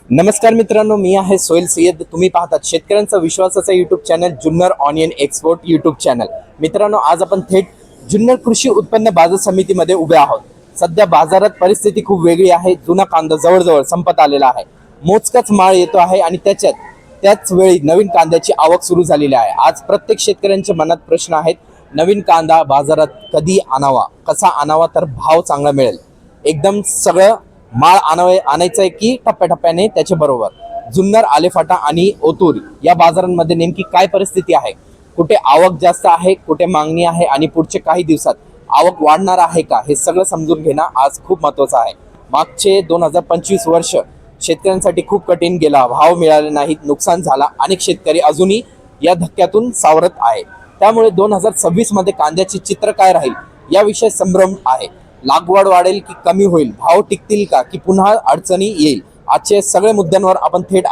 नमस्कार मित्रांनो, मी आहे सोहेल सय्यद. तुम्ही पाहतात शेतकऱ्यांचा विश्वासाचा YouTube channel Junnar onion export YouTube channel. मित्रांनो, आज आपण थेट जुन्नर कृषी उत्पन्न बाजार समितीमध्ये उभे आहोत. सध्या बाजारात परिस्थिती खूप वेगळी आहे. जुना कांदा जवळजवळ संपत आलेला आहे. मोजकाच माळ येतो आहे आणि त्याच वेळी नवीन कांद्याची आवक सुरू झालेली आहे. आज प्रत्येक शेतकऱ्यांच्या मनात प्रश्न आहेत. नवीन कांदा बाजारात कधी आणावा, कसा आणावा तर भाव चांगला मिळेल. एकदम सगळं माळ आणायचं आहे की टप्प्याटप्प्याने त्याच्या बरोबर. जुन्नर, आलेफाटा आणि ओतूर या बाजारांमध्ये नेमकी काय परिस्थिती आहे, कुठे आवक जास्त आहे, कुठे मागणी आहे आणि पुढच्या काही दिवसात आवक वाढणार आहे का, हे सगळं समजून घेणं आज खूप महत्त्वाचं आहे. मागचे 2025 वर्ष शेतकऱ्यांसाठी खूप कठीण गेला. भाव मिळाले नाहीत, नुकसान झाला. अनेक शेतकरी अजूनही या धक्क्यातून सावरत आहे. त्यामुळे 2026 मध्ये कांद्याचे चित्र काय राहील याविषयी संभ्रम आहे. लागवड वाढेल की कमी होईल, भाव टिकतील का की पुन्हा अडचणी येईल, आजच्या सगळ्या मुद्द्यांवर आपण थेट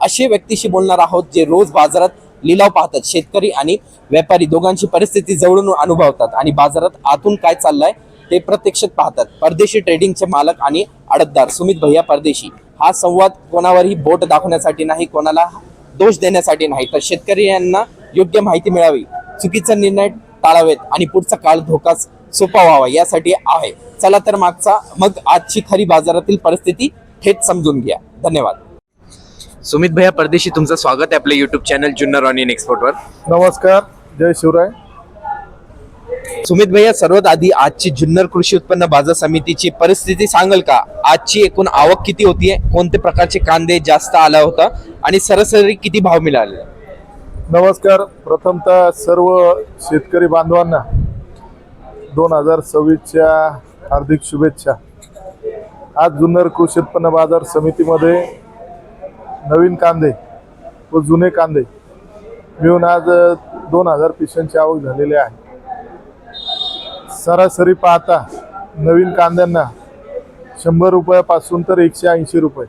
अशी व्यक्तीशी बोलणार आहोत जे रोज बाजारात लिलाव पाहतात. शेतकरी आणि व्यापारी दोघांची परिस्थिती जवळून अनुभवतात आणि बाजारात आतून काय चाललंय ते प्रत्यक्षात पाहतात. परदेशी ट्रेडिंगचे मालक आणि आडतदार सुमित भैया परदेशी. हा संवाद कोणावरही बोट दाखवण्यासाठी नाही, कोणाला दोष देण्यासाठी नाही, तर शेतकरी यांना योग्य माहिती मिळावी, चुकीचा निर्णय टाळावेत आणि पुढचा काळ धोकाच सोपा व्हावा यासाठी आहे. चला तर मग आजची खरी बाजारातील परिस्थिती थेट समजून घ्या. धन्यवाद. सुमित भैया परदेशी, तुमचं स्वागत आहे आपल्या YouTube channel Junnar onion export वर. नमस्कार, जय शिवराय. सुमित भैया, सर्वात आधी आजची जुन्नर कृषी उत्पन्न बाजार समितीची परिस्थिती सांगाल का? आजची एकूण आवक किती होतीये, कोणत्या प्रकारचे कांदे जास्त आला होता आणि सरासरी किती भाव मिळाले? नमस्कार. प्रथमतः सर्व शेतकरी बांधवांना 2026च्या हार्दिक शुभेच्छा. आज जुन्नर कृषी उत्पन्न बाजार समितीमध्ये नवीन कांदे व जुने कांदे मिळून आज 2000 पिशव्यांची आवक झालेली आहे. सरासरी पाहता नवीन कांद्यांना 100 रुपयापासून तर 180 रुपये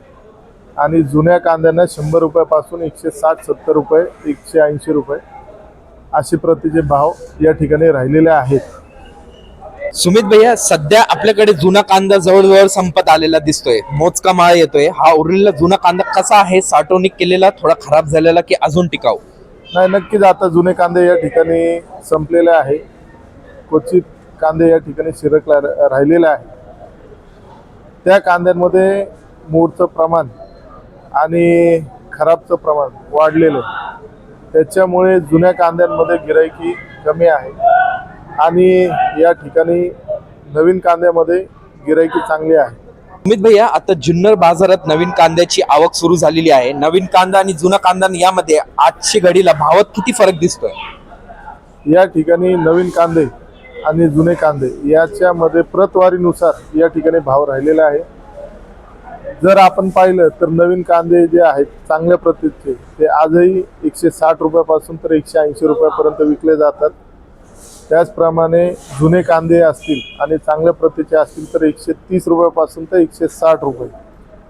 आणि जुन्या कांद्यांना 100 रुपयापासून 160-170 रुपये, 180 रुपये असे प्रतीचे भाव या ठिकाणी राहिलेले आहेत. सुमित भैया, सध्या आपल्याकडे जुना कांदा जवळजवळ संपत आलेला दिसतोय, मोजका माळ येतोय. हा उरलेला जुना कांदा कसा आहे? साठवणूक केलेला, थोडा खराब झालेला की अजून टिकाऊ? नाही, नक्कीच आता जुने कांदे या ठिकाणी संपलेले आहे. क्वचित कांदे या ठिकाणी शिल्लक राहिलेले आहे. त्या कांद्यांमध्ये मूळचं प्रमाण आणि खराबचं प्रमाण वाढलेलं आहे. त्याच्यामुळे जुन्या कांद्यांमध्ये गिराईकी कमी आहे आणि या ठिकाणी नवीन कांद्यामध्ये गिराईकी चांगली आहे. सुमित भैया, आता जुन्नर बाजारात नवीन कांद्याची आवक सुरू झालेली आहे. नवीन कांदा आणि जुना कांदा यामध्ये आजची घडीला भावात किती फरक दिसतोय? या ठिकाणी नवीन कांदे आणि जुने कांदे याच्यामध्ये प्रतवारीनुसार या ठिकाणी भाव राहिलेला आहे. जर आपण पाहिलं तर नवीन कांदे जे आहेत चांगल्या प्रतीचे ते आजही 160 रुपयापासून तर 180 रुपयापर्यंत विकले जातात. त्याचप्रमाणे जुने कांदे असतील आणि चांगल्या प्रतीचे असतील तर 130 रुपयापासून तर 160 रुपये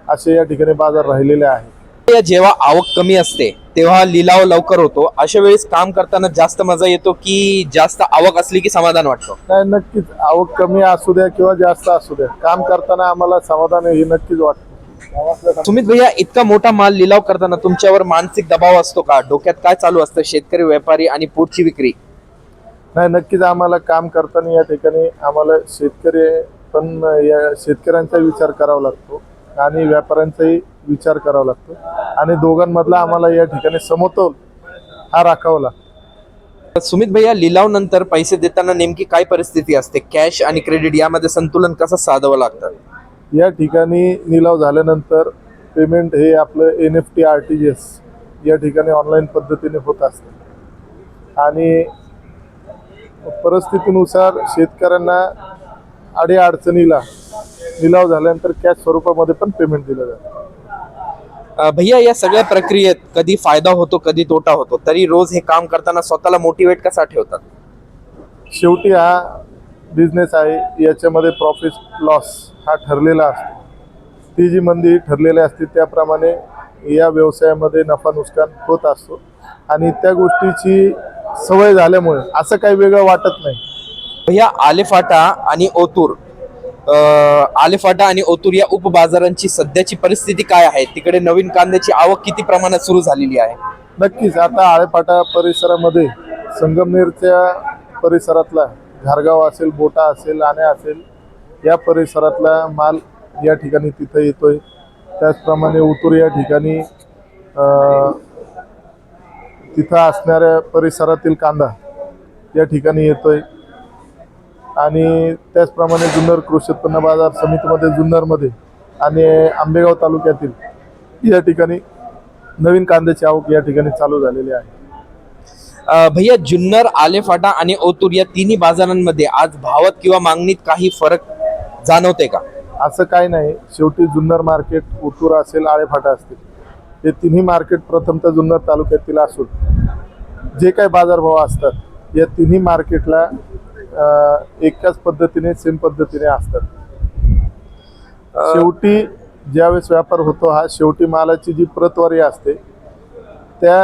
असे या ठिकाणी बाजार राहिलेले आहे. जेव्हा आवक कमी असते तेव्हा लिलाव लवकर होतो. अशा वेळेस काम करताना जास्त मजा येतो की जास्त आवक असली की समाधान वाटतो? नाही, नक्कीच आवक कमी असू द्या किंवा जास्त असू द्या, काम करताना आम्हाला समाधान हे नक्कीच वाटतं. सुमित भैया, इतका मोठा माल लिलाव करताना तुमच्यावर मानसिक दबाव असतो का? डोक्यात काय चालू असतं? शेतकरी, व्यापारी आणि पुढची विक्री? नाही, नक्कीच आम्हाला काम करताना या ठिकाणी आम्हाला शेतकरी पण या शेतकऱ्यांचा विचार करावा लागतो आणि व्यापाऱ्यांचाही विचार करावा लागतो आणि दोघांमधला आम्हाला या ठिकाणी समतोल हा राखावा लागतो. सुमित भैया, लिलाव नंतर पैसे देताना नेमकी काय परिस्थिती असते? कॅश आणि क्रेडिट यामध्ये संतुलन कसं साधावं लागतं? या ठिकाणी निलाव झाल्यानंतर पेमेंट हे आपलं NFT RTGS या ठिकाणी ऑनलाईन पद्धतीने होत असतं आणि परिस्थितीनुसार शेतकऱ्यांना अडीअडचणीला निलाव झाल्यानंतर कॅश स्वरूपामध्ये पण पेमेंट दिलं जातं. भैया, या सगळ्या प्रक्रियेत कधी फायदा होतो, कधी तोटा होतो, तरी रोज हे काम करताना स्वतःला मोटिवेट कसा ठेवतात? शेवटी हा बिझनेस आहे, याच्यामध्ये प्रॉफिट लॉस हा ठरलेला असतो. ती जी मंदी ठरलेली असते त्याप्रमाणे या व्यवसायामध्ये नफा नुकसान होत असतो आणि त्या गोष्टीची सवय झाल्यामुळे असं काही वेगळं वाटत नाही. भैया, आलेफाटा आणि ओतूर आलेफाटा आणि ओतूर या उपबाजारांची सध्याची परिस्थिती काय आहे? तिकडे नवीन कांद्याची आवक किती प्रमाणात सुरू झालेली आहे? नक्कीच आता आळेपाटा परिसरामध्ये संगमनेरच्या परिसरातला घारगाव असेल, बोटा असेल, आणे असेल, या परिसरातला माल या ठिकाणी तिथं येतोय. त्याचप्रमाणे उतूर या ठिकाणी तिथं असणाऱ्या परिसरातील कांदा या ठिकाणी येतोय. आणि त्याचप्रमाणे जुन्नर कृषी उत्पन्न बाजार समितीमध्ये जुन्नरमध्ये आणि आंबेगाव तालुक्यातील या ठिकाणी नवीन कांद्याची आवक या ठिकाणी चालू झालेली आहे. भैया, जुन्नर, आलेफाटा आणि ओतूर या तिन्ही बाजारांमध्ये आज भावात किंवा मागणीत काही फरक जाणवते का? असं काही नाही. शेवटी जुन्नर मार्केट, उतूर असेल, आळेफाटा असतील, हे तिन्ही मार्केट प्रथमतः जुन्नर तालुक्यातील असून जे काही बाजारभाव असतात या तिन्ही मार्केटला एकाच पद्धतीने, सेम पद्धतीने असतात. शेवटी ज्यावेळेस व्यापार होतो हा शेवटी मालाची जी प्रतवारी असते त्या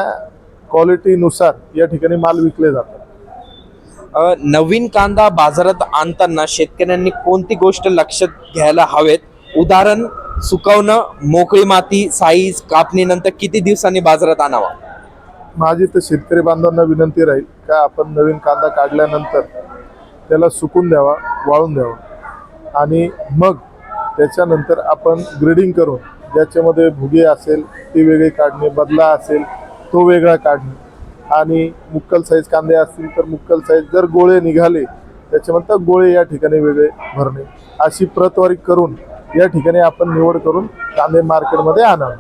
क्वालिटीनुसार या ठिकाणी माल विकले जातात. नवीन कांदा बाजारात आणताना शेतकऱ्यांनी कोणती गोष्ट लक्षात घ्यायला हवेत? उदाहरण, सुकवणं, मोकळी माती, साईज, कापणीनंतर किती दिवसांनी बाजारात आणावा? माझी तर शेतकरी बांधवांना विनंती राहील का आपण नवीन कांदा काढल्यानंतर त्याला सुकून द्यावा, वाळून द्यावा आणि मग त्याच्यानंतर आपण ग्रेडिंग करून ज्याच्यामध्ये भुगे असेल ती वेगळी काढणे, बदला असेल तो वेगळा काढणे आणि मुक्कल साईज कांदे असतील तर मुक्कल साईज, जर गोळे निघाले त्याच्यानंतर गोळे या ठिकाणी वेगळे भरणे, अशी प्रतवारी करून या ठिकाणी आपण निवड करून कांदे मार्केटमध्ये आणावे.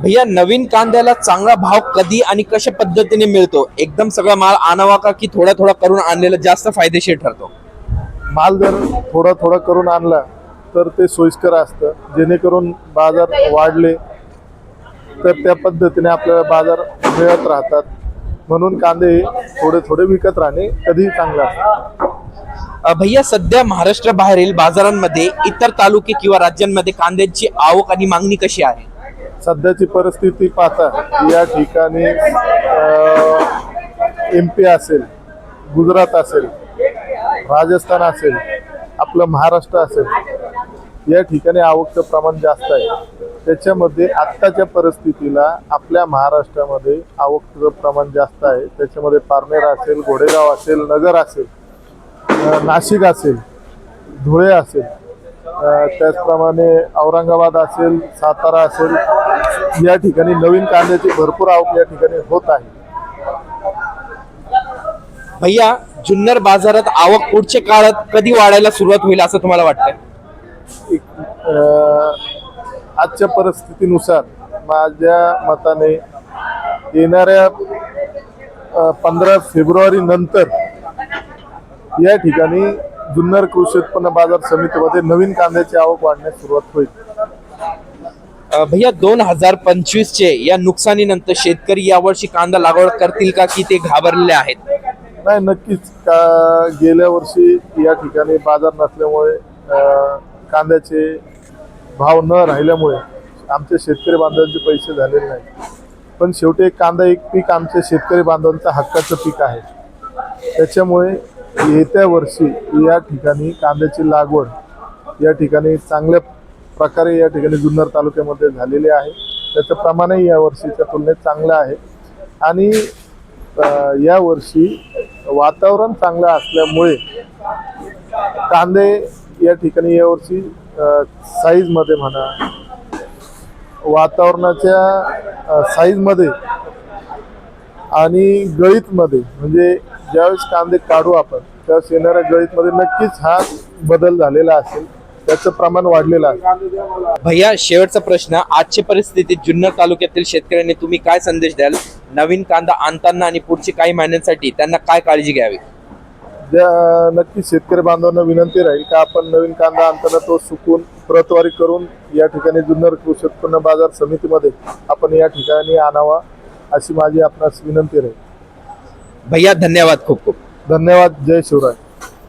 भैया, नवीन कांद्याला चांगला भाव कधी आणि कशा पद्धतीने मिळतो? एकदम सगळा माल आणावा का की थोडा थोडा करून आणलेला जास्त फायदेशीर ठरतो? माल जर थोडा थोडा करून आणला तर ते सोयीस्कर असतं, जेणेकरून बाजार वाढले तर त्या पद्धतीने आपल्याला बाजार मिळत राहतात. म्हणून कांदे थोडे थोडे विकत राहणे कधीही चांगलं असतं. भैया, सध्या महाराष्ट्राबाहेरील बाजारांमध्ये इतर तालुके किंवा राज्यांमध्ये कांद्याची आवक आणि मागणी कशी आहे? सध्याची परिस्थिती पाहता या ठिकाणी MP असेल, गुजरात असेल, राजस्थान असेल, आपलं महाराष्ट्र असेल, या ठिकाणी आवकचं प्रमाण जास्त आहे. त्याच्यामध्ये आत्ताच्या परिस्थितीला आपल्या महाराष्ट्रामध्ये आवकचं प्रमाण जास्त आहे. त्याच्यामध्ये पारनेर असेल, घोडेगाव असेल, नगर असेल, नाशिक असेल, धुळे असेल, त्याचप्रमाणे औरंगाबाद असेल, सातारा असेल, या ठिकाणी नवीन कांद्याची भरपूर आवक या ठिकाणी होत आहे. भैया, जुन्नर बाजारात आवक पुढच्या काळात कधी वाढायला सुरुवात होईल असं तुम्हाला वाटतंय? आजच्या परिस्थितीनुसार माझ्या मताने येणाऱ्या 15 फेब्रुवारी नंतर या ठिकाणी जुन्नर कृषी उत्पन्न बाजार समितीमध्ये नवीन कांद्याची आवक वाढण्यास सुरुवात होईल. भैया, 2025 या नुकसानीनंतर शेतकरी यावर्षी कांदा लागवड करतील का की ते घाबरलेले आहेत? नाही, नक्कीच. का गेल्या वर्षी या ठिकाणी बाजार नसल्यामुळे कांद्याचे भाव न राहिल्यामुळे आमच्या शेतकरी बांधवांचे पैसे झालेले नाही. पण शेवटी कांदा एक पीक आमच्या शेतकरी बांधवांचं हक्काचं पीक आहे. त्याच्यामुळे येत्या वर्षी या ठिकाणी कांद्याची लागवड या ठिकाणी चांगल्या प्रकारे या ठिकाणी जुन्नर तालुक्यामध्ये झालेली आहे. त्याचं प्रमाणही या वर्षीच्या तुलनेत चांगलं आहे आणि या वर्षी वातावरण चांगलं असल्यामुळे कांदे या ठिकाणी यावर्षी साईजमध्ये म्हणा, वातावरणाच्या साईजमध्ये आणि गळीतमध्ये, म्हणजे ज्यावेळेस कांदे काढू आपण त्यावेळेस येणाऱ्या गळीतमध्ये नक्कीच हा बदल झालेला असेल, त्याचं प्रमाण वाढलेलं आहे. भैया, शेवटचा प्रश्न, आजची परिस्थितीत जुन्नर तालुक्यातील शेतकऱ्यांनी तुम्ही काय संदेश द्याल? नवीन कांदा आणताना आणि पुढची काही महिन्यांसाठी त्यांना काय काळजी घ्यावी? नक्कीच शेतकरी बांधवांना विनंती राहील का आपण नवीन कांदा आणताना तो सुकून प्रतवारी करून या ठिकाणी जुन्नर कृषी उत्पन्न बाजार समितीमध्ये आपण या ठिकाणी आणावा, अशी माझी आपणास विनंती राहील. भैया, धन्यवाद, खूप खूप धन्यवाद. जय शिवराय.